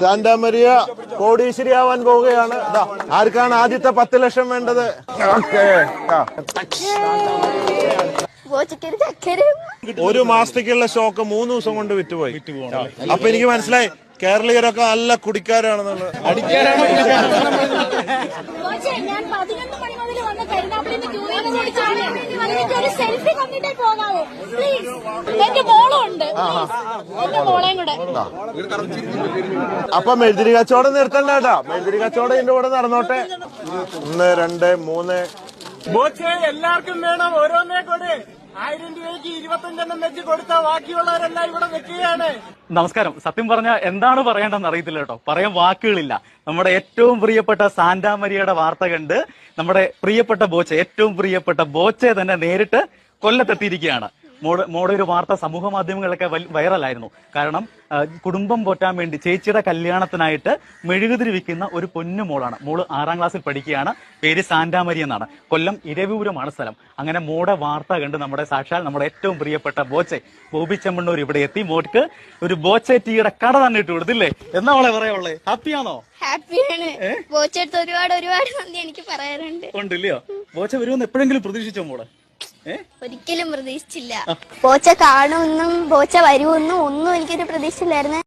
Santa Maria കോടീശ്വരിയാവാൻ പോവുകയാണ്. ആർക്കാണ് ആദ്യത്തെ 10 ലക്ഷം വേണ്ടത്? ഒരു മാസത്തേക്കുള്ള സ്റ്റോക്ക് 3 ദിവസം കൊണ്ട് വിറ്റുപോയി. അപ്പൊ എനിക്ക് മനസ്സിലായി കേരളീയരൊക്കെ നല്ല കുടിക്കാരാണെന്നുള്ളത്. ഞാൻ 11 മണി മുതൽ വന്ന് കരുനാപ്പള്ളിന്ന് ക്യൂവിൽ വിളിച്ചാണ് ഒരു സെൽഫി കണ്ടിട്ടേ പോകാവോ പ്ലീസ്. എന്റെ മോളും ഉണ്ട്, എന്റെ മോളെയും കൂടെ. അപ്പൊ മെഴുതിരി കച്ചവടം നിർത്തണ്ട കേട്ടാ. മെഴുതിരി കച്ചവടം ഇതിന്റെ കൂടെ നടന്നോട്ടെ. 1, 2, 3 എല്ലാവർക്കും വേണം. ഓരോന്നേ കൂടെ 1000 രൂപയ്ക്ക് 25 വെച്ച് കൊടുത്ത ബാക്കിയുള്ളവരെല്ലാം ഇവിടെ വെക്കുകയാണ്. നമസ്കാരം. സത്യം പറഞ്ഞാൽ എന്താണ് പറയേണ്ടതെന്ന് അറിയത്തില്ല കേട്ടോ. പറയാൻ വാക്കുകളില്ല. നമ്മുടെ ഏറ്റവും പ്രിയപ്പെട്ട സാന്റാ മരിയയുടെ വാർത്ത കണ്ട് നമ്മുടെ പ്രിയപ്പെട്ട ബോച്ചെ, ഏറ്റവും പ്രിയപ്പെട്ട ബോച്ചെ തന്നെ നേരിട്ട് കൊല്ലത്തെത്തിയിരിക്കുകയാണ്. മോടെ ഒരു വാർത്ത സമൂഹ മാധ്യമങ്ങളിലൊക്കെ വൈറലായിരുന്നു. കാരണം കുടുംബം പോറ്റാൻ വേണ്ടി ചേച്ചിയുടെ കല്യാണത്തിനായിട്ട് മെഴുകുതിരി വിൽക്കുന്ന ഒരു പൊന്നു മോളാണ്. മോള് 6ാം ക്ലാസ്സിൽ പഠിക്കുകയാണ്. പേര് സാന്റാ മരിയ എന്നാണ്. കൊല്ലം ഇരവിപുരമാണ് സ്ഥലം. അങ്ങനെ മോടെ വാർത്ത കണ്ട് നമ്മുടെ സാക്ഷാൽ നമ്മുടെ ഏറ്റവും പ്രിയപ്പെട്ട ബോച്ചെ ബോബി ചെമ്മണ്ണൂർ ഇവിടെ എത്തി മോൾക്ക് ഒരു ബോച്ചെ ടീയുടെ കട തന്നെ ഇട്ട് കൊടുത്തില്ലേ? എന്നാ മോളെ പറയാനുള്ളേ? ഹാപ്പിയാണോ? ഹാപ്പിയാണ്. ബോച്ചെടുത്ത് ഒരുപാട് നന്ദി എനിക്ക് പറയാറുണ്ട്. ഉണ്ടല്ലയോ? ബോച്ച വരുമെന്ന് എപ്പോഴെങ്കിലും പ്രതീക്ഷിച്ചോ മോളെ? ഒരിക്കലും പ്രതീക്ഷിച്ചില്ല. ബോച്ച കാണുമെന്നും ബോച്ച വരുമെന്നും ഒന്നും എനിക്കൊരു പ്രതീക്ഷയില്ലായിരുന്നു.